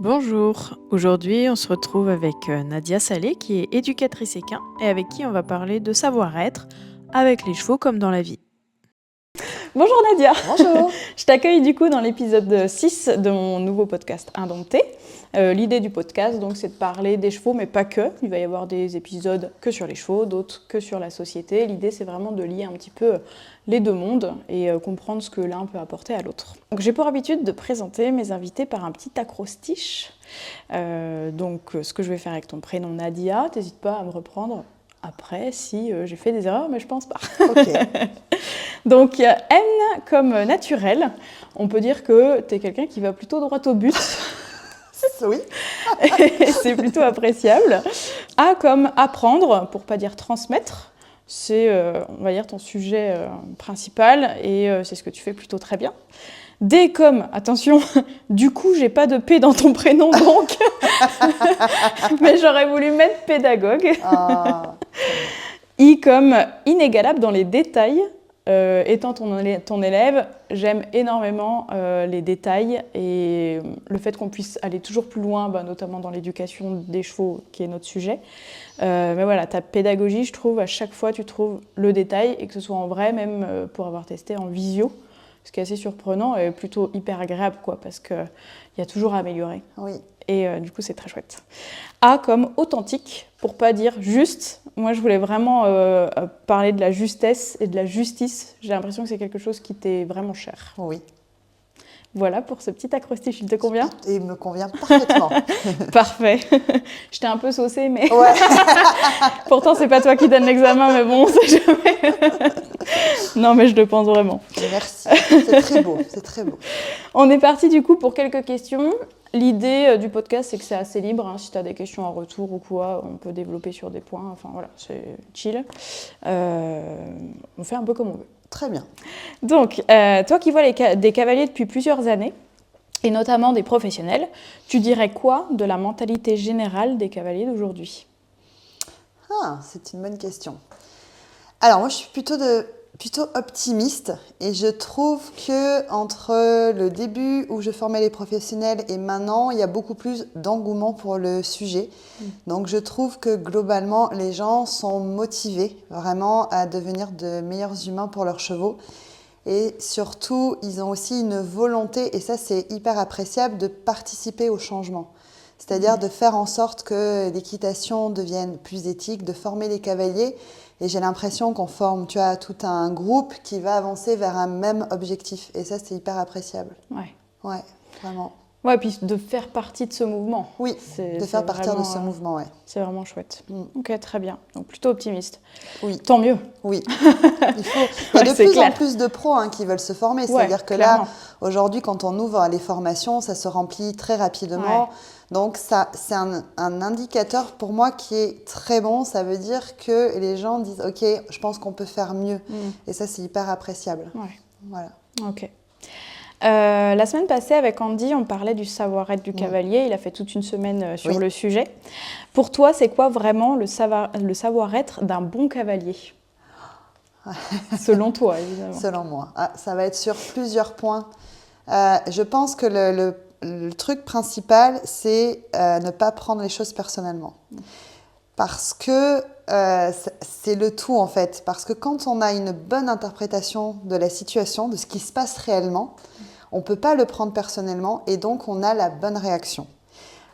Bonjour, aujourd'hui on se retrouve avec Nadia Salé qui est éducatrice équin et avec qui on va parler de savoir-être avec les chevaux comme dans la vie. Bonjour Nadia. Bonjour. Je t'accueille du coup dans l'épisode 6 de mon nouveau podcast Indompté. L'idée du podcast donc c'est de parler des chevaux mais pas que. Il va y avoir des épisodes que sur les chevaux, d'autres que sur la société. L'idée c'est vraiment de lier un petit peu les deux mondes et comprendre ce que l'un peut apporter à l'autre. Donc j'ai pour habitude de présenter mes invités par un petit acrostiche. Ce que je vais faire avec ton prénom Nadia, n'hésite pas à me reprendre après si j'ai fait des erreurs, mais je pense pas. Ok. Donc N comme naturel, on peut dire que tu es quelqu'un qui va plutôt droit au but. Oui. Et c'est plutôt appréciable. A comme apprendre, pour pas dire transmettre. C'est, on va dire, ton sujet principal et c'est ce que tu fais plutôt très bien. D comme, attention, du coup, j'ai pas de P dans ton prénom donc, mais j'aurais voulu mettre pédagogue. Ah, I comme inégalable dans les détails. Étant ton élève, j'aime énormément les détails et le fait qu'on puisse aller toujours plus loin, notamment dans l'éducation des chevaux, qui est notre sujet. Mais voilà, ta pédagogie, je trouve, à chaque fois, tu trouves le détail, et que ce soit en vrai, même pour avoir testé en visio, ce qui est assez surprenant et plutôt hyper agréable, quoi, parce qu'il y a toujours à améliorer. oui. Et du coup, c'est très chouette. A comme authentique, pour pas dire juste. Moi, je voulais vraiment parler de la justesse et de la justice. J'ai l'impression que c'est quelque chose qui t'est vraiment cher. Oui. Voilà pour ce petit acrostiche, il te convient ? Et il me convient parfaitement. Parfait. Je t'ai un peu saucée, mais Ouais. pourtant, c'est pas toi qui donne l'examen, mais bon, on sait jamais. Non, mais je le pense vraiment. Merci. C'est très beau. C'est très beau. On est parti du coup pour quelques questions. L'idée du podcast, c'est que c'est assez libre. Hein. Si tu as des questions en retour ou quoi, on peut développer sur des points. Enfin voilà, c'est chill. On fait un peu comme on veut. Très bien. Donc, toi qui vois des cavaliers depuis plusieurs années, et notamment des professionnels, tu dirais quoi de la mentalité générale des cavaliers d'aujourd'hui ? Ah, c'est une bonne question. Alors, moi, je suis plutôt optimiste et je trouve que entre le début où je formais les professionnels et maintenant, il y a beaucoup plus d'engouement pour le sujet. Donc, je trouve que globalement, les gens sont motivés vraiment à devenir de meilleurs humains pour leurs chevaux. Et surtout, ils ont aussi une volonté, et ça c'est hyper appréciable, de participer au changement. C'est-à-dire de faire en sorte que l'équitation devienne plus éthique, de former les cavaliers. Et j'ai l'impression qu'on forme, tu vois, tout un groupe qui va avancer vers un même objectif. Et ça, c'est hyper appréciable. Ouais. Ouais, vraiment. Ouais, puis de faire partie de ce mouvement. Oui, de faire partir de ce mouvement, ouais. C'est vraiment chouette. Ok, très bien. Donc plutôt optimiste. Oui. Tant mieux. Oui. Il y a de plus en plus de pros qui veulent se former. C'est-à-dire que clairement. là, aujourd'hui, quand on ouvre les formations, ça se remplit très rapidement. Ouais. Donc, ça, c'est un indicateur pour moi qui est très bon. Ça veut dire que les gens disent « Ok, je pense qu'on peut faire mieux ». Et ça, c'est hyper appréciable. Ouais. Voilà. Ok. La semaine passée, avec Andy, on parlait du savoir-être du cavalier. Il a fait toute une semaine sur le sujet. Pour toi, c'est quoi vraiment le savoir-être d'un bon cavalier ? Selon toi, évidemment. Selon moi. Ça va être sur plusieurs points. Je pense que le truc principal, c'est ne pas prendre les choses personnellement. Parce que c'est le tout, en fait. Parce que quand on a une bonne interprétation de la situation, de ce qui se passe réellement, on ne peut pas le prendre personnellement et donc on a la bonne réaction.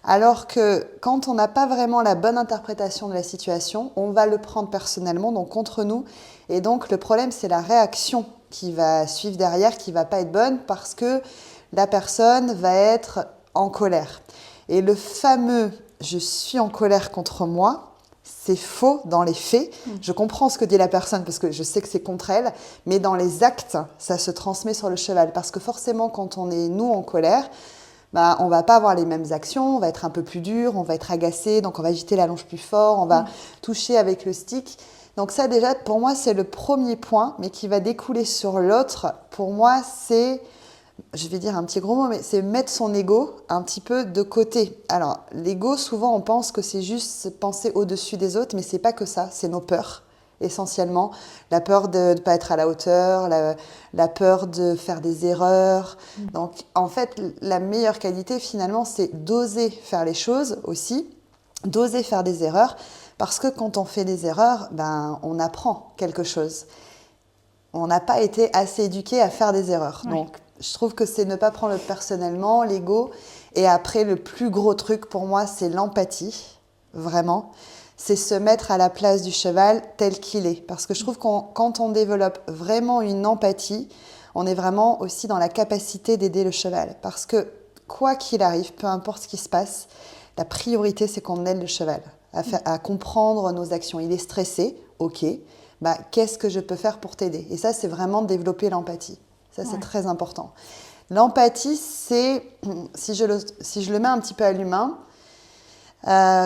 Alors que quand on n'a pas vraiment la bonne interprétation de la situation, on va le prendre personnellement, donc contre nous. Et donc le problème, c'est la réaction qui va suivre derrière, qui ne va pas être bonne parce que la personne va être en colère. Et le fameux « je suis en colère contre moi », c'est faux dans les faits. Je comprends ce que dit la personne parce que je sais que c'est contre elle, mais dans les actes, ça se transmet sur le cheval. Parce que forcément, quand on est, nous, en colère, on ne va pas avoir les mêmes actions, on va être un peu plus dur, on va être agacé, donc on va agiter la longe plus fort, on va toucher avec le stick. Donc ça, déjà, pour moi, c'est le premier point, mais qui va découler sur l'autre. Pour moi, c'est... je vais dire un petit gros mot, mais c'est mettre son ego un petit peu de côté. Alors, l'ego, souvent, on pense que c'est juste penser au-dessus des autres, mais c'est pas que ça, c'est nos peurs. essentiellement. La peur de ne pas être à la hauteur, la peur de faire des erreurs. Donc, en fait, la meilleure qualité, finalement, c'est d'oser faire les choses aussi, d'oser faire des erreurs, parce que quand on fait des erreurs, on apprend quelque chose. On n'a pas été assez éduqué à faire des erreurs. Ouais. Donc, je trouve que c'est ne pas prendre personnellement, l'ego. Et après, le plus gros truc pour moi, c'est l'empathie, vraiment. C'est se mettre à la place du cheval tel qu'il est. Parce que je trouve que quand on développe vraiment une empathie, on est vraiment aussi dans la capacité d'aider le cheval. Parce que quoi qu'il arrive, peu importe ce qui se passe, la priorité, c'est qu'on aide le cheval à comprendre nos actions. Il est stressé, ok. Qu'est-ce que je peux faire pour t'aider? Et ça, c'est vraiment développer l'empathie. Ça, c'est très important. L'empathie, c'est, si je le mets un petit peu à l'humain,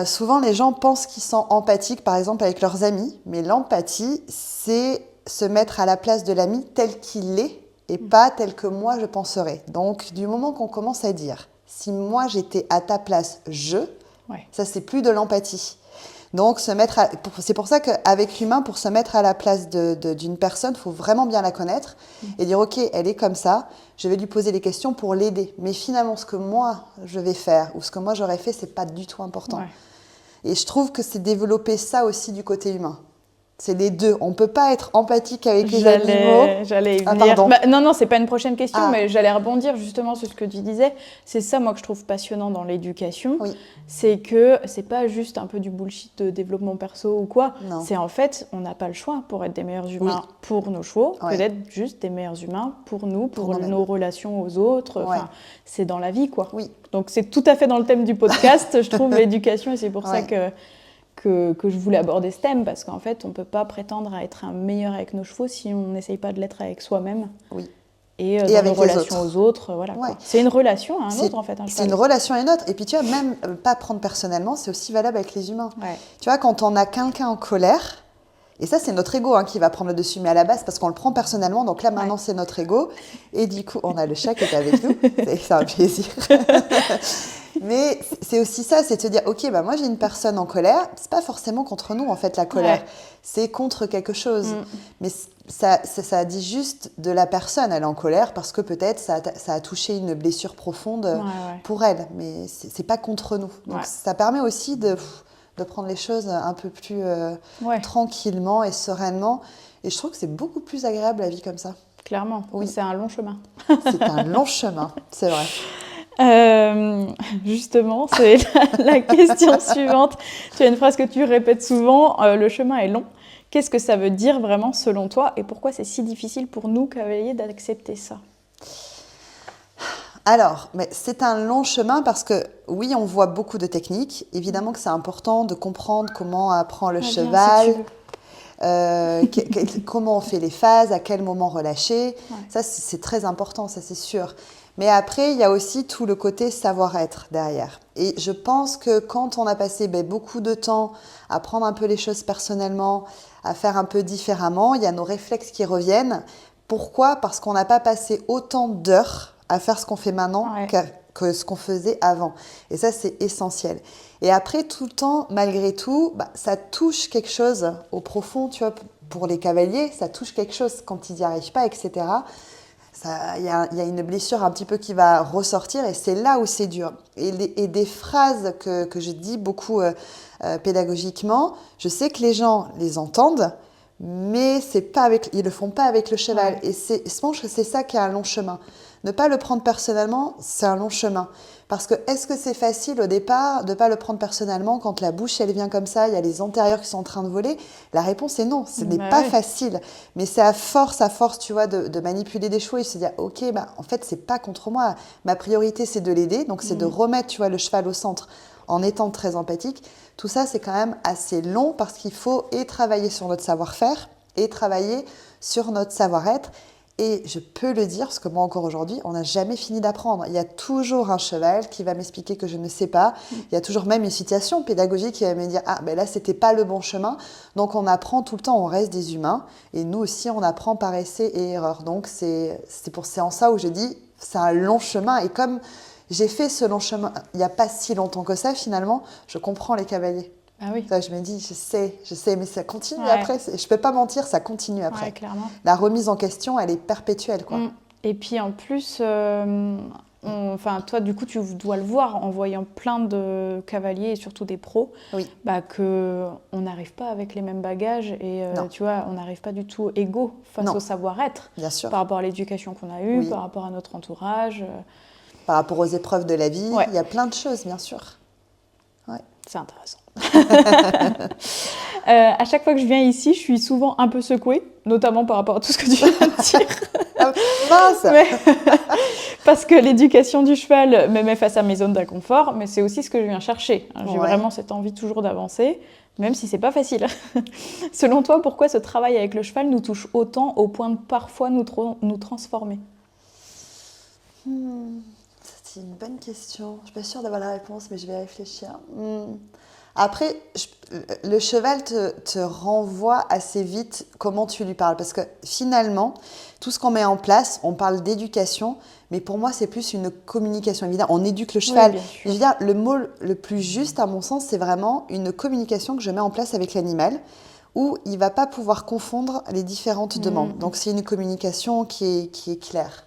souvent les gens pensent qu'ils sont empathiques, par exemple, avec leurs amis. Mais l'empathie, c'est se mettre à la place de l'ami tel qu'il est et pas tel que moi, je penserais. Donc, du moment qu'on commence à dire, si moi, j'étais à ta place, ça, c'est plus de l'empathie. Donc, c'est pour ça qu'avec l'humain, pour se mettre à la place d'une personne, il faut vraiment bien la connaître et dire, ok, elle est comme ça, je vais lui poser des questions pour l'aider. Mais finalement, ce que moi, je vais faire ou ce que moi, j'aurais fait, ce n'est pas du tout important. Ouais. Et je trouve que c'est développer ça aussi du côté humain. C'est les deux. On ne peut pas être empathique avec les animaux. J'allais y venir. Non, c'est pas une prochaine question, mais j'allais rebondir justement sur ce que tu disais. C'est ça, moi, que je trouve passionnant dans l'éducation. Oui. C'est que c'est pas juste un peu du bullshit de développement perso ou quoi. Non. C'est en fait, on n'a pas le choix pour être des meilleurs humains pour nos chevaux, que d'être juste des meilleurs humains pour nous, pour nos relations aux autres. Enfin, c'est dans la vie, quoi. Oui. Donc, c'est tout à fait dans le thème du podcast, je trouve, l'éducation. Et c'est pour ça que je voulais aborder ce thème, parce qu'en fait, on ne peut pas prétendre à être un meilleur avec nos chevaux si on n'essaye pas de l'être avec soi-même. Oui. Et dans nos relations aux autres, voilà. Ouais. C'est une relation à un autre, en fait. C'est une relation à une autre. Et puis, tu vois, même pas prendre personnellement, c'est aussi valable avec les humains. Ouais. Tu vois, quand on a quelqu'un en colère, et ça, c'est notre ego qui va prendre le dessus, mais à la base, parce qu'on le prend personnellement, donc là, maintenant, c'est notre ego. Et du coup, on a le chat qui est avec nous. C'est un plaisir. Mais c'est aussi ça, c'est de se dire, ok, moi j'ai une personne en colère, c'est pas forcément contre nous en fait la colère, c'est contre quelque chose. Mais ça dit juste de la personne, elle est en colère parce que peut-être ça a touché une blessure profonde pour elle, mais c'est pas contre nous. Donc ça permet aussi de prendre les choses un peu plus tranquillement et sereinement. Et je trouve que c'est beaucoup plus agréable la vie comme ça. Clairement, oui. C'est un long chemin. C'est un long chemin, c'est vrai. Justement, c'est la question suivante. Tu as une phrase que tu répètes souvent, le chemin est long. Qu'est-ce que ça veut dire vraiment selon toi et pourquoi c'est si difficile pour nous, cavaliers, d'accepter ça? Alors, c'est un long chemin parce que oui, on voit beaucoup de techniques. Évidemment que c'est important de comprendre comment apprend le cheval. Comment on fait les phases, à quel moment relâcher. Ça, c'est très important, ça c'est sûr. Mais après, il y a aussi tout le côté savoir-être derrière. Et je pense que quand on a passé beaucoup de temps à prendre un peu les choses personnellement, à faire un peu différemment, il y a nos réflexes qui reviennent. Pourquoi ? Parce qu'on n'a pas passé autant d'heures à faire ce qu'on fait maintenant que ce qu'on faisait avant. Et ça, c'est essentiel. Et après, tout le temps, malgré tout, ça touche quelque chose au profond, tu vois, pour les cavaliers, ça touche quelque chose quand ils n'y arrivent pas, etc. Il y a une blessure un petit peu qui va ressortir et c'est là où c'est dur. Et des phrases que je dis beaucoup pédagogiquement, je sais que les gens les entendent, mais ils ne le font pas avec le cheval. Et je pense que c'est ça qui est un long chemin. Ne pas le prendre personnellement, c'est un long chemin. Parce que est-ce que c'est facile au départ de ne pas le prendre personnellement quand la bouche, elle vient comme ça, il y a les antérieurs qui sont en train de voler? La réponse est non, ce n'est pas facile. Mais c'est à force, tu vois, de manipuler des chevaux et de se dire, ok, en fait, c'est pas contre moi. Ma priorité, c'est de l'aider. Donc, c'est de remettre, tu vois, le cheval au centre en étant très empathique. Tout ça, c'est quand même assez long parce qu'il faut travailler sur notre savoir-faire et travailler sur notre savoir-être. Et je peux le dire, parce que moi encore aujourd'hui, on n'a jamais fini d'apprendre. Il y a toujours un cheval qui va m'expliquer que je ne sais pas. Il y a toujours même une situation pédagogique qui va me dire « Ah, là, c'était pas le bon chemin ». Donc, on apprend tout le temps, on reste des humains. Et nous aussi, on apprend par essai et erreur. Donc, c'est en ça où je dis « C'est un long chemin ». Et comme j'ai fait ce long chemin il n'y a pas si longtemps que ça, finalement, je comprends les cavaliers. Ah oui. Ça, je me dis, je sais, mais ça continue Ouais. après. Je peux pas mentir, ça continue après. Ouais, clairement. La remise en question, elle est perpétuelle, quoi. Et puis en plus, enfin, toi, du coup, tu dois le voir en voyant plein de cavaliers et surtout des pros, Oui. qu'on n'arrive pas avec les mêmes bagages et Non. tu vois, on n'arrive pas du tout égaux face Non. au savoir-être, Bien sûr. par rapport à l'éducation qu'on a eue, Oui. par rapport à notre entourage. Par rapport aux épreuves de la vie, Ouais. il y a plein de choses, bien sûr. Ouais. C'est intéressant. À chaque fois que je viens ici, je suis souvent un peu secouée, notamment par rapport à tout ce que tu viens de dire. Ah, mince. Parce que l'éducation du cheval me met face à mes zones d'inconfort, mais c'est aussi ce que je viens chercher. J'ai vraiment cette envie toujours d'avancer, même si c'est pas facile. Selon toi, pourquoi ce travail avec le cheval nous touche autant au point de parfois nous transformer? C'est une bonne question. Je ne suis pas sûre d'avoir la réponse, mais je vais réfléchir. Après, le cheval te renvoie assez vite comment tu lui parles. Parce que finalement, tout ce qu'on met en place, on parle d'éducation, mais pour moi, c'est plus une communication. Évidemment, on éduque le cheval. Oui, je veux dire, le mot le plus juste, à mon sens, c'est vraiment une communication que je mets en place avec l'animal, où il ne va pas pouvoir confondre les différentes demandes. Donc, c'est une communication qui est claire.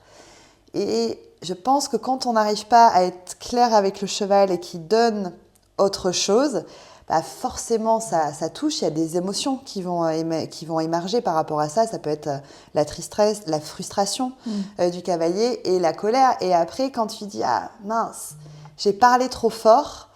Et je pense que quand on n'arrive pas à être clair avec le cheval et qu'il donne autre chose, bah forcément ça touche, il y a des émotions qui vont émerger par rapport à ça. Ça peut être la tristesse, la frustration du cavalier et la colère. Et après, quand tu dis « Ah mince, j'ai parlé trop fort »,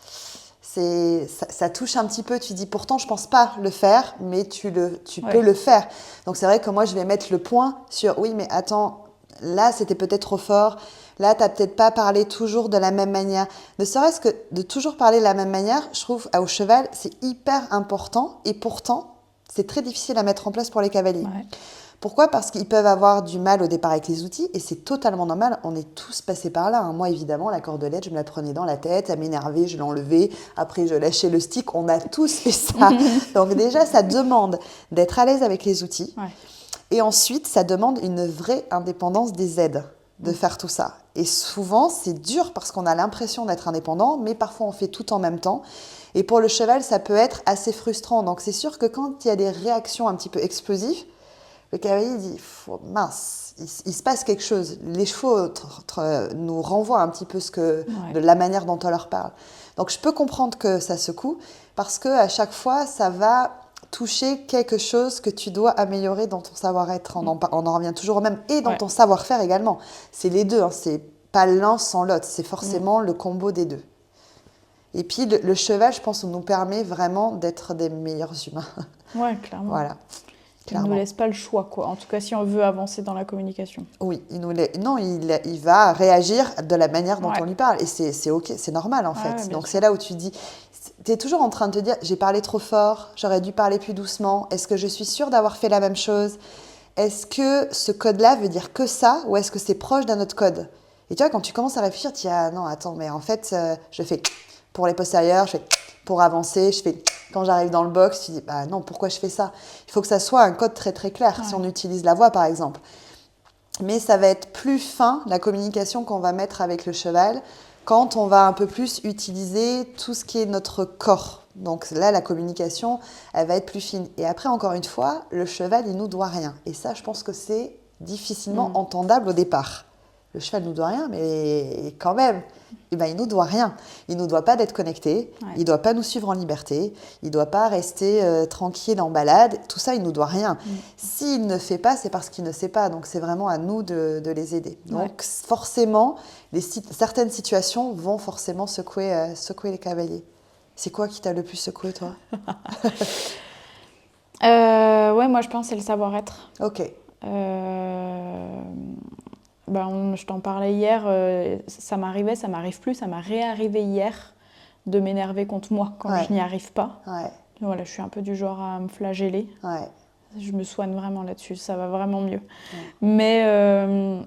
ça touche un petit peu. Tu dis « Pourtant, je ne pense pas le faire, mais tu peux le faire ». Donc c'est vrai que moi, je vais mettre le point sur « Oui, mais attends, là, c'était peut-être trop fort ». Là, tu n'as peut-être pas parlé toujours de la même manière. Ne serait-ce que de toujours parler de la même manière, je trouve, au cheval, c'est hyper important. Et pourtant, c'est très difficile à mettre en place pour les cavaliers. Ouais. Pourquoi ? Parce qu'ils peuvent avoir du mal au départ avec les outils. Et c'est totalement normal. On est tous passés par là. Moi, évidemment, la cordelette, je me la prenais dans la tête. Ça m'énervait, je l'enlevais. Après, je lâchais le stick. On a tous fait ça. Donc déjà, ça demande d'être à l'aise avec les outils. Ouais. Et ensuite, ça demande une vraie indépendance des aides de faire tout ça. Et souvent, c'est dur parce qu'on a l'impression d'être indépendant, mais parfois on fait tout en même temps. Et pour le cheval, ça peut être assez frustrant. Donc c'est sûr que quand il y a des réactions un petit peu explosives, le cavalier dit « mince, il se passe quelque chose ». Les chevaux nous renvoient un petit peu de la manière dont on leur parle. Donc je peux comprendre que ça secoue parce qu'à chaque fois, ça va toucher quelque chose que tu dois améliorer dans ton savoir-être. On en revient toujours au même. Et dans ton savoir-faire également. C'est les deux. C'est pas l'un sans l'autre. C'est forcément le combo des deux. Et puis, le cheval, je pense, nous permet vraiment d'être des meilleurs humains. Ouais, clairement. Voilà. Il ne nous laisse pas le choix, quoi. En tout cas, si on veut avancer dans la communication. Oui, il va réagir de la manière dont on lui parle. Et c'est OK, c'est normal, en fait. Donc, c'est là où tu dis... Tu es toujours en train de te dire, j'ai parlé trop fort, j'aurais dû parler plus doucement. Est-ce que je suis sûre d'avoir fait la même chose ? Est-ce que ce code-là veut dire que ça ou est-ce que c'est proche d'un autre code ? Et tu vois, quand tu commences à réfléchir, tu dis, ah non, attends, mais en fait, je fais pour les postérieurs, je fais pour avancer, je fais quand j'arrive dans le box, tu dis, bah non, pourquoi je fais ça ? Il faut que ça soit un code très très clair, si on utilise la voix par exemple. Mais ça va être plus fin, la communication qu'on va mettre avec le cheval, quand on va un peu plus utiliser tout ce qui est notre corps. Donc là, la communication, elle va être plus fine. Et après, encore une fois, le cheval, il nous doit rien. Et ça, je pense que c'est difficilement entendable au départ. Le cheval ne nous doit rien, mais quand même, il ne nous doit rien. Il ne nous doit pas d'être connecté, il ne doit pas nous suivre en liberté, il ne doit pas rester tranquille en balade. Tout ça, il ne nous doit rien. S'il ne fait pas, c'est parce qu'il ne sait pas. Donc, c'est vraiment à nous de les aider. Donc, forcément, certaines situations vont forcément secouer les cavaliers. C'est quoi qui t'a le plus secoué, toi ? Ouais, moi, je pense que c'est le savoir-être. Ok. Je t'en parlais hier, ça m'arrivait, ça m'arrive plus, ça m'est réarrivé hier de m'énerver contre moi quand je n'y arrive pas. Ouais. Voilà, je suis un peu du genre à me flageller. Ouais. Je me soigne vraiment là-dessus, ça va vraiment mieux. Mais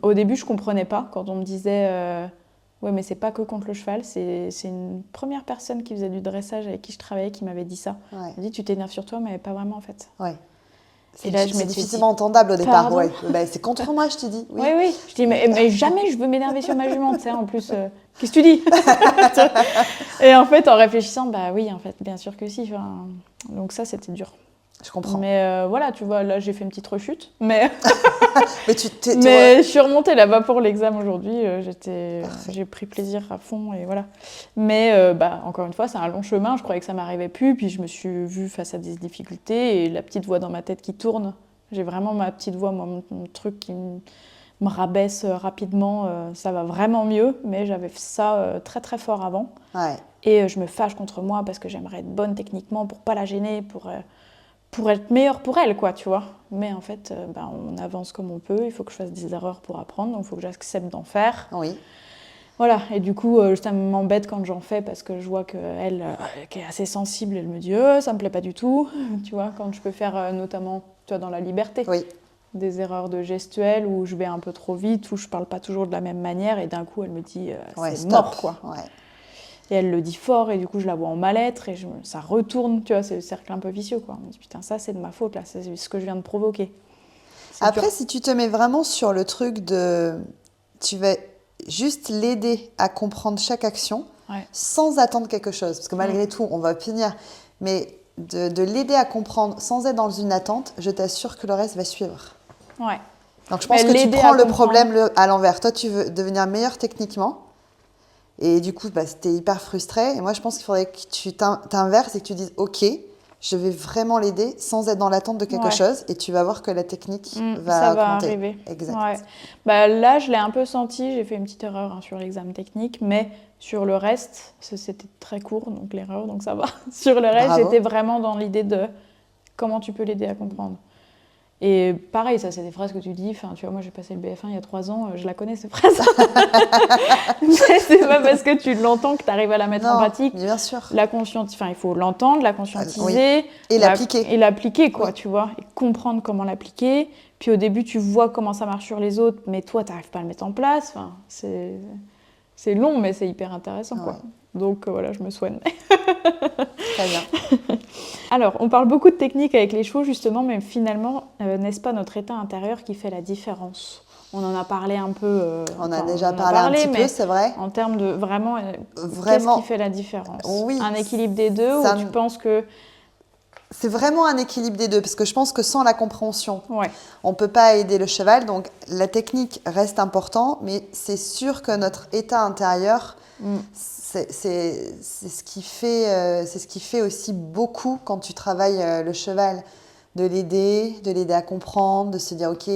au début, je comprenais pas quand on me disait ouais, mais c'est pas que contre le cheval, c'est une première personne qui faisait du dressage avec qui je travaillais qui m'avait dit ça. Elle m'a dit, tu t'énerves sur toi, mais pas vraiment en fait. Ouais. Et là, je C'est m'étais difficilement entendable au départ. pardon. Ouais. Ben, c'est contre moi, je te dis. Oui. Oui. Je dis, mais jamais je veux m'énerver sur ma jument, tu sais, en plus, qu'est-ce que tu dis? Et en fait, en réfléchissant, bah oui, en fait, bien sûr que si. Enfin, donc ça, c'était dur. Je comprends. Mais voilà, tu vois, là, j'ai fait une petite rechute. Mais Mais je suis remontée là-bas pour l'examen aujourd'hui. Parfait. J'ai pris plaisir à fond et voilà. Mais encore une fois, c'est un long chemin. Je croyais que ça m'arrivait plus. Puis je me suis vue face à des difficultés et la petite voix dans ma tête qui tourne. J'ai vraiment ma petite voix, mon truc qui me rabaisse rapidement. Ça va vraiment mieux. Mais j'avais ça très très fort avant. Ouais. Et je me fâche contre moi parce que j'aimerais être bonne techniquement pour pas la gêner, pour être meilleure pour elle, quoi, tu vois. Mais en fait, on avance comme on peut. Il faut que je fasse des erreurs pour apprendre. Donc, il faut que j'accepte d'en faire. Oui. Voilà. Et du coup, ça m'embête quand j'en fais parce que je vois qu'elle, qui est assez sensible, elle me dit « ça me plaît pas du tout ». Tu vois, quand je peux faire notamment, tu vois, dans la liberté, Oui. des erreurs de gestuelle où je vais un peu trop vite, où je parle pas toujours de la même manière. Et d'un coup, elle me dit Ouais, c'est stop. mort, quoi. Ouais. Et elle le dit fort, et du coup, je la vois en mal-être, et ça retourne, tu vois, c'est le cercle un peu vicieux, quoi. On me dit, putain, ça, c'est de ma faute, là, c'est ce que je viens de provoquer. Après, dur. si tu te mets vraiment sur le truc de... Tu vas juste l'aider à comprendre chaque action sans attendre quelque chose. Parce que malgré tout, on va finir. Mais de l'aider à comprendre sans être dans une attente, je t'assure que le reste va suivre. Ouais. Donc, je pense que tu prends le problème à l'envers. Toi, tu veux devenir meilleur techniquement. Et du coup, tu es hyper frustré. Et moi, je pense qu'il faudrait que tu t'inverses et que tu dises « Ok, je vais vraiment l'aider sans être dans l'attente de quelque chose. » Et tu vas voir que la technique va augmenter. Arriver. Exact. Ouais. Là, je l'ai un peu senti. J'ai fait une petite erreur sur l'examen technique. Mais sur le reste, c'était très court, donc l'erreur, donc ça va. Sur le reste, j'étais vraiment dans l'idée de comment tu peux l'aider à comprendre. Et pareil, ça, c'est des phrases que tu dis. Enfin, tu vois, moi, j'ai passé le BF1 il y a 3 ans. Je la connais, ces phrases. Mais c'est pas parce que tu l'entends que tu arrives à la mettre en pratique. Bien sûr. Il faut l'entendre, la conscientiser. Et l'appliquer. Et l'appliquer, quoi, tu vois. Et comprendre comment l'appliquer. Puis au début, tu vois comment ça marche sur les autres, mais toi, tu n'arrives pas à le mettre en place. Enfin, c'est long, mais c'est hyper intéressant, quoi. Donc voilà, je me soigne. Très bien. Alors, on parle beaucoup de technique avec les chevaux, justement, mais finalement, n'est-ce pas notre état intérieur qui fait la différence? On en a parlé un peu. On a déjà parlé un petit peu, c'est vrai. En termes de vraiment, qu'est-ce qui fait la différence? Oui. Un équilibre des deux, ou tu penses que... C'est vraiment un équilibre des deux, parce que je pense que sans la compréhension, on ne peut pas aider le cheval. Donc, la technique reste importante, mais c'est sûr que notre état intérieur... C'est ce qui fait aussi beaucoup quand tu travailles le cheval, de l'aider à comprendre, de se dire ok,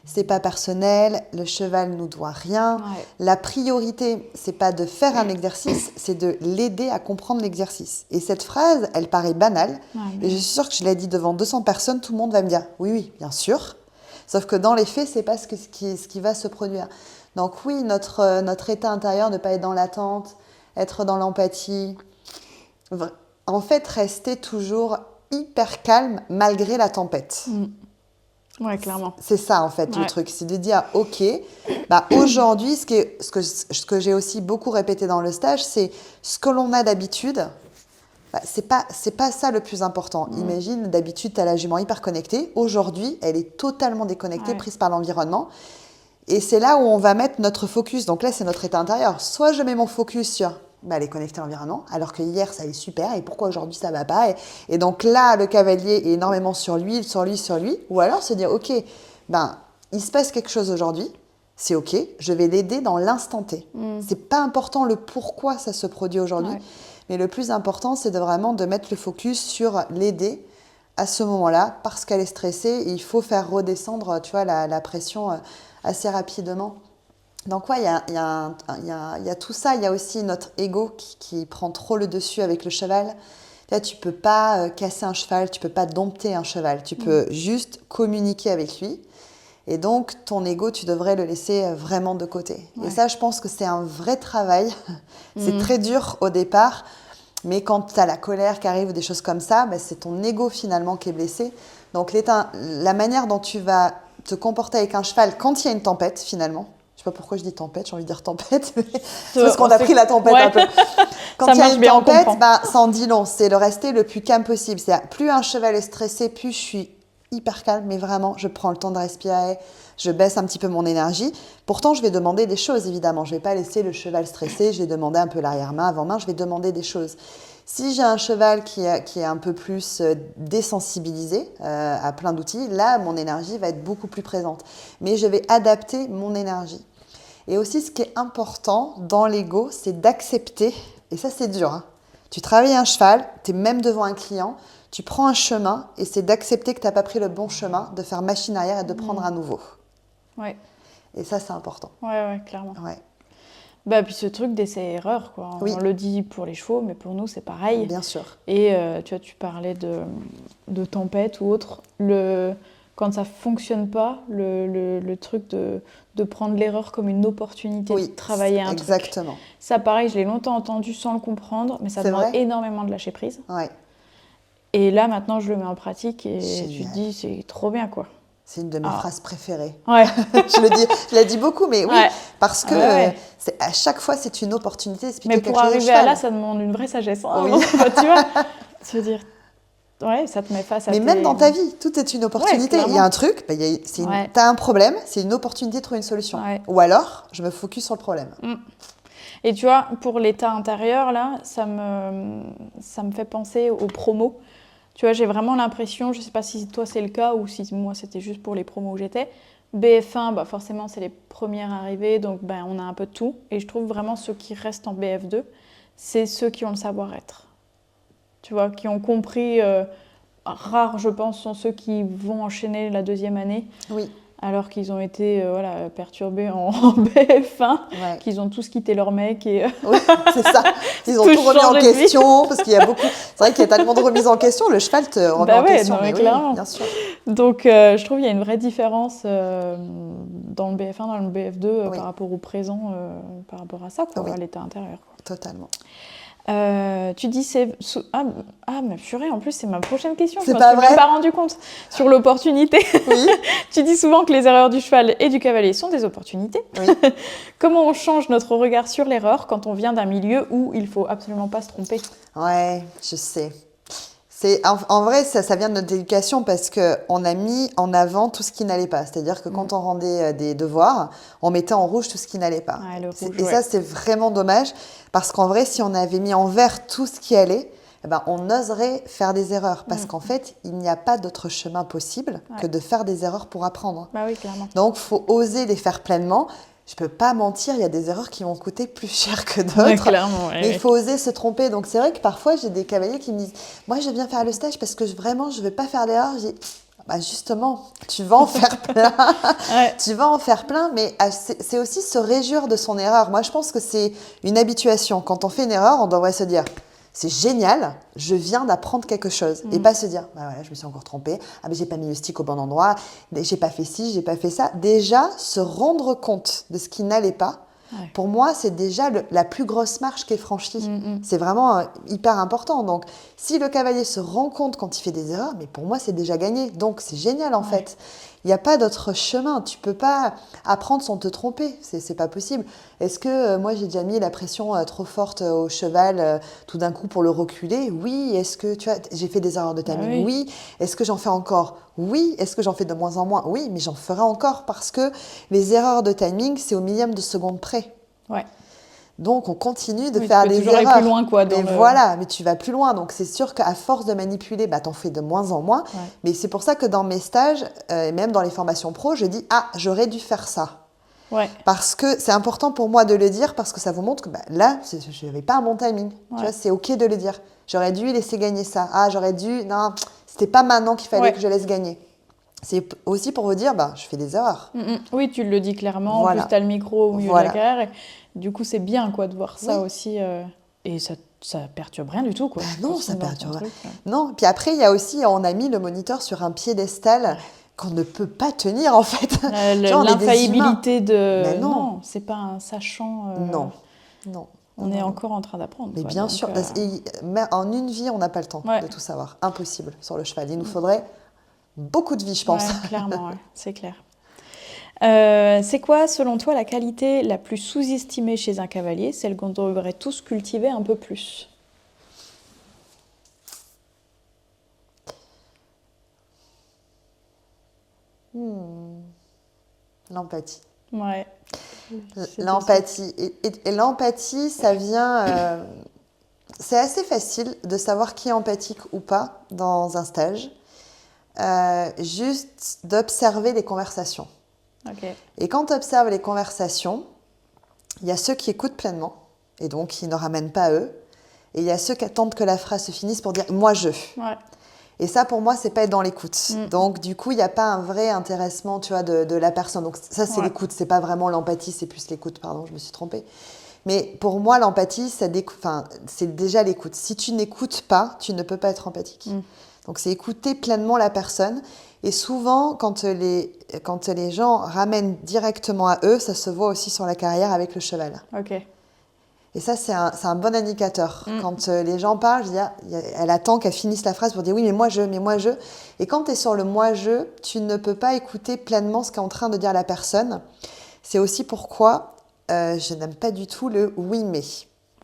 c'est pas personnel, le cheval nous doit rien. La priorité, c'est pas de faire un exercice, c'est de l'aider à comprendre l'exercice. Et cette phrase, elle paraît banale, et je suis sûre que je l'ai dit devant 200 personnes, tout le monde va me dire oui, bien sûr. Sauf que dans les faits, c'est pas ce qui va se produire. Donc oui, notre état intérieur, ne pas être dans l'attente, être dans l'empathie. En fait, rester toujours hyper calme malgré la tempête. Ouais, clairement. C'est ça, en fait, le truc. C'est de dire, OK, aujourd'hui, ce que j'ai aussi beaucoup répété dans le stage, c'est ce que l'on a d'habitude, c'est pas ça le plus important. Imagine, d'habitude, tu as la jument hyper connectée. Aujourd'hui, elle est totalement déconnectée, prise par l'environnement. Et c'est là où on va mettre notre focus. Donc là, c'est notre état intérieur. Soit je mets mon focus sur elle est connectée à l'environnement, alors que hier, ça allait super, et pourquoi aujourd'hui, ça ne va pas et donc là, le cavalier est énormément sur lui. Ou alors se dire, OK, il se passe quelque chose aujourd'hui, c'est OK, je vais l'aider dans l'instant T. C'est pas important le pourquoi ça se produit aujourd'hui, mais le plus important, c'est vraiment de mettre le focus sur l'aider à ce moment-là, parce qu'elle est stressée, et il faut faire redescendre, tu vois, la pression assez rapidement. Donc il y a tout ça. Il y a aussi notre ego qui prend trop le dessus avec le cheval. Là, tu peux pas casser un cheval, tu peux pas dompter un cheval. Tu peux juste communiquer avec lui. Et donc, ton ego, tu devrais le laisser vraiment de côté. Et ça, je pense que c'est un vrai travail. C'est très dur au départ. Mais quand tu as la colère qui arrive ou des choses comme ça, c'est ton ego finalement qui est blessé. Donc, la manière dont tu vas te comporter avec un cheval quand il y a une tempête, finalement, je ne sais pas pourquoi je dis tempête, j'ai envie de dire tempête, mais c'est parce qu'on a pris la tempête un peu. Quand il y a une tempête, ça en dit long, c'est le rester le plus calme possible. C'est-à-dire, plus un cheval est stressé, plus je suis hyper calme, mais vraiment, je prends le temps de respirer, je baisse un petit peu mon énergie. Pourtant, je vais demander des choses, évidemment. Je ne vais pas laisser le cheval stressé, je vais demander un peu l'arrière-main, avant-main, je vais demander des choses. Si j'ai un cheval qui est un peu plus désensibilisé à plein d'outils, là, mon énergie va être beaucoup plus présente. Mais je vais adapter mon énergie. Et aussi, ce qui est important dans l'ego, c'est d'accepter, et ça, c'est dur, hein. Tu travailles un cheval, tu es même devant un client, tu prends un chemin et c'est d'accepter que tu n'as pas pris le bon chemin, de faire machine arrière et de prendre un nouveau. Ouais. Et ça, c'est important. Ouais, clairement. Ouais. Bah, puis ce truc d'essai-erreur, quoi. Oui. On le dit pour les chevaux, mais pour nous, c'est pareil. Bien sûr. Et tu vois, tu parlais de tempête ou autre. Quand ça fonctionne pas, le truc de prendre l'erreur comme une opportunité de travailler un truc. Exactement. Ça, pareil, je l'ai longtemps entendu sans le comprendre, mais ça demande énormément de lâcher prise. Ouais. Et là, maintenant, je le mets en pratique et Génial. tu te dis, c'est trop bien, quoi. C'est une de mes phrases préférées. Ouais. je l'ai dit beaucoup, mais oui, parce que à chaque fois, c'est une opportunité d'expliquer quelque chose. Mais pour arriver à là, ça demande une vraie sagesse. Hein, donc, tu vois, se dire, ouais, ça te met face à Mais même dans ta vie, tout est une opportunité. Il y a un truc, t'as un problème, c'est une opportunité de trouver une solution. Ouais. Ou alors, je me focus sur le problème. Et tu vois, pour l'état intérieur, là, ça me fait penser aux promos. Tu vois, j'ai vraiment l'impression, je ne sais pas si toi c'est le cas ou si moi c'était juste pour les promos où j'étais, BF1, bah forcément c'est les premières arrivées, donc bah, on a un peu de tout. Et je trouve vraiment ceux qui restent en BF2, c'est ceux qui ont le savoir-être. Tu vois, qui ont compris, rares je pense, sont ceux qui vont enchaîner la deuxième année. Oui. Alors qu'ils ont été perturbés en BF1, qu'ils ont tous quitté leur mec. Et oui, c'est ça. Ils ont tout remis en question, parce qu'il y a beaucoup... C'est vrai qu'il y a tellement de remises en question, le cheval te remet en question. Mais clairement. Oui, bien sûr. Donc, je trouve qu'il y a une vraie différence dans le BF1, dans le BF2, par rapport au présent, par rapport à ça, à l'état intérieur. Quoi. Totalement. Tu dis mais purée, en plus c'est ma prochaine question. C'est je pas me suis même pas rendu compte sur l'opportunité. Oui. Tu dis souvent que les erreurs du cheval et du cavalier sont des opportunités. Oui. Comment on change notre regard sur l'erreur quand on vient d'un milieu où il faut absolument pas se tromper? Ouais, je sais. En vrai, ça vient de notre éducation parce qu'on a mis en avant tout ce qui n'allait pas. C'est-à-dire que quand on rendait des devoirs, on mettait en rouge tout ce qui n'allait pas. Ouais, le rouge, ça, c'est vraiment dommage parce qu'en vrai, si on avait mis en vert tout ce qui allait, on oserait faire des erreurs parce qu'en fait, il n'y a pas d'autre chemin possible que de faire des erreurs pour apprendre. Bah oui, clairement. Donc, il faut oser les faire pleinement. Je ne peux pas mentir, il y a des erreurs qui vont coûter plus cher que d'autres. Ouais, clairement. Mais il faut oser se tromper. Donc, c'est vrai que parfois, j'ai des cavaliers qui me disent « Moi, je viens faire le stage parce que vraiment, je ne veux pas faire d'erreur. » Je dis « Justement, tu vas en faire plein. Tu vas en faire plein. » Mais c'est aussi se réjouir de son erreur. Moi, je pense que c'est une habituation. Quand on fait une erreur, on devrait se dire « C'est génial, je viens d'apprendre quelque chose. » Et pas se dire, je me suis encore trompée, mais j'ai pas mis le stick au bon endroit, j'ai pas fait ci, j'ai pas fait ça. Déjà, se rendre compte de ce qui n'allait pas, pour moi, c'est déjà la plus grosse marche qui est franchie. C'est vraiment hyper important. Donc, si le cavalier se rend compte quand il fait des erreurs, mais pour moi, c'est déjà gagné. Donc, c'est génial en fait. Il n'y a pas d'autre chemin. Tu ne peux pas apprendre sans te tromper. C'est pas possible. Est-ce que moi, j'ai déjà mis la pression trop forte au cheval tout d'un coup pour le reculer? Oui. Est-ce que j'ai fait des erreurs de timing? Oui. Est-ce que j'en fais encore? Oui. Est-ce que j'en fais de moins en moins? Oui, mais j'en ferai encore parce que les erreurs de timing, c'est au millième de seconde près. Ouais. Donc, on continue de faire des erreurs. Tu vas plus loin, quoi. Voilà, mais tu vas plus loin. Donc, c'est sûr qu'à force de manipuler, t'en fais de moins en moins. Ouais. Mais c'est pour ça que dans mes stages, et même dans les formations pro, je dis « Ah, j'aurais dû faire ça. » Ouais. Parce que c'est important pour moi de le dire, parce que ça vous montre que là, je n'avais pas un bon timing. Tu vois, c'est OK de le dire. J'aurais dû laisser gagner ça. Ah, j'aurais dû... Non, c'était pas maintenant qu'il fallait que je laisse gagner. C'est aussi pour vous dire, je fais des erreurs. Oui, tu le dis clairement. Voilà. En plus, tu as le micro au milieu de la carrière. Et du coup, c'est bien de voir ça aussi. Et ça perturbe rien du tout. Quoi. Non, ça perturbe rien. Non. Puis après, il y a aussi, on a mis le moniteur sur un piédestal qu'on ne peut pas tenir en fait. L'infaillibilité de... Mais non, c'est pas un sachant... Non. On est encore en train d'apprendre. Mais bien sûr. En une vie, on n'a pas le temps de tout savoir. Impossible sur le cheval. Il nous faudrait... beaucoup de vie, je pense. Clairement, c'est clair. C'est quoi, selon toi, la qualité la plus sous-estimée chez un cavalier, celle qu'on devrait tous cultiver un peu plus? L'empathie. Ouais. L'empathie. Et l'empathie, ça vient... c'est assez facile de savoir qui est empathique ou pas dans un stage. Juste d'observer les conversations. Okay. Et quand tu observes les conversations, il y a ceux qui écoutent pleinement, et donc qui ne ramènent pas à eux. Et il y a ceux qui attendent que la phrase se finisse pour dire « moi, je ». Ouais. Et ça, pour moi, c'est pas être dans l'écoute. Donc, du coup, il n'y a pas un vrai intéressement, tu vois, de la personne. Donc, ça, c'est l'écoute. C'est pas vraiment l'empathie, c'est plus l'écoute. Pardon, je me suis trompée. Mais pour moi, l'empathie, c'est déjà l'écoute. Si tu n'écoutes pas, tu ne peux pas être empathique. Donc, c'est écouter pleinement la personne. Et souvent, quand les gens ramènent directement à eux, ça se voit aussi sur la carrière avec le cheval. Ok. Et ça, c'est un bon indicateur. Quand les gens parlent, je dis, elle attend qu'elle finisse la phrase pour dire oui, mais moi, je. Et quand tu es sur le moi, je, tu ne peux pas écouter pleinement ce qu'est en train de dire la personne. C'est aussi pourquoi je n'aime pas du tout le oui, mais.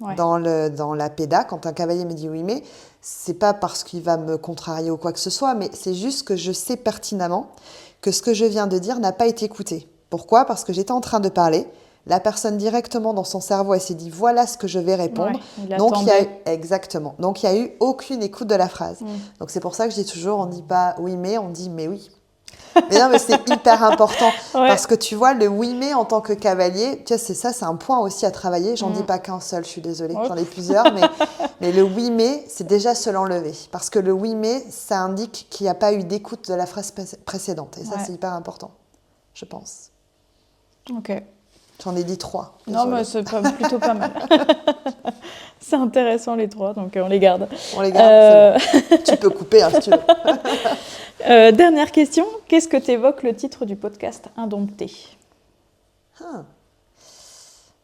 Ouais. Dans la péda, quand un cavalier me dit oui, mais, c'est pas parce qu'il va me contrarier ou quoi que ce soit, mais c'est juste que je sais pertinemment que ce que je viens de dire n'a pas été écouté. Pourquoi ? Parce que j'étais en train de parler. La personne directement dans son cerveau, elle s'est dit voilà ce que je vais répondre. Ouais, donc il y a eu, exactement. Donc il y a eu aucune écoute de la phrase. Donc c'est pour ça que je dis toujours on dit pas oui mais, on dit mais oui. Mais non, mais c'est hyper important parce que tu vois le oui mais en tant que cavalier, tu vois, c'est un point aussi à travailler. J'en dis pas qu'un seul, je suis désolée, j'en ai plusieurs, mais le oui mais c'est déjà se l'enlever parce que le oui mais ça indique qu'il n'y a pas eu d'écoute de la phrase précédente et ça c'est hyper important, je pense. Ok. J'en ai dit 3. Non, mais c'est plutôt pas mal. C'est intéressant les 3, donc on les garde. On les garde, c'est bon. Tu peux couper si tu veux. Dernière question. Qu'est-ce que t'évoque le titre du podcast Indompté ?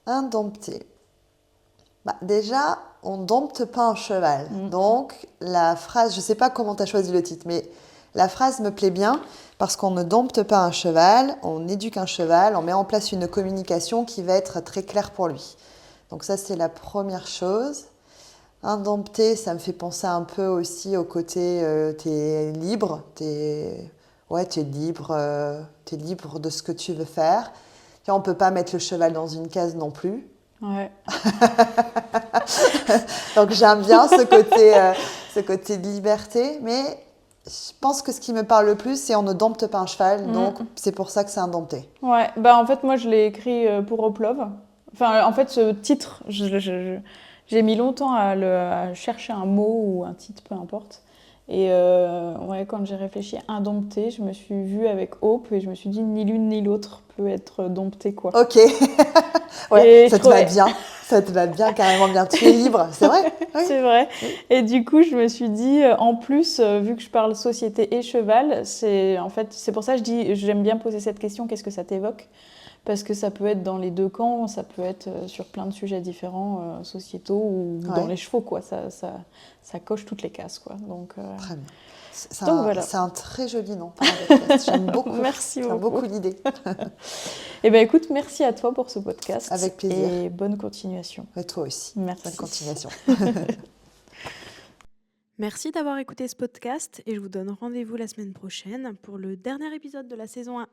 Indompté. Déjà, on ne dompte pas un cheval. Donc, la phrase, je ne sais pas comment tu as choisi le titre, mais la phrase me plaît bien parce qu'on ne dompte pas un cheval, on éduque un cheval, on met en place une communication qui va être très claire pour lui. Donc ça, c'est la première chose. Indompté, ça me fait penser un peu aussi au côté t'es libre, t'es libre de ce que tu veux faire. Et on ne peut pas mettre le cheval dans une case non plus. Ouais. Donc j'aime bien ce côté de liberté, mais je pense que ce qui me parle le plus, c'est on ne dompte pas un cheval, donc c'est pour ça que c'est indompté. Ouais, en fait, moi, je l'ai écrit pour Oplov. Enfin, en fait, ce titre, j'ai mis longtemps à chercher un mot ou un titre, peu importe. Et quand j'ai réfléchi à indompté, je me suis vue avec Hope et je me suis dit ni l'une ni l'autre peut être domptée, quoi. Ok. Ouais, ça te va bien. Ça te va bien, carrément bien. Tu es libre, c'est vrai. Oui. C'est vrai. Et du coup, je me suis dit, en plus, vu que je parle société et cheval, c'est pour ça que j'aime bien poser cette question, qu'est-ce que ça t'évoque ? Parce que ça peut être dans les deux camps, ça peut être sur plein de sujets différents, sociétaux ou dans les chevaux, quoi. Ça coche toutes les cases, quoi. Donc, très bien. C'est un très joli nom. J'aime beaucoup. Merci beaucoup. J'aime beaucoup l'idée. Eh bien, écoute, merci à toi pour ce podcast. Avec plaisir. Et bonne continuation. Et toi aussi. Merci. Bonne continuation. Merci d'avoir écouté ce podcast et je vous donne rendez-vous la semaine prochaine pour le dernier épisode de la saison 1.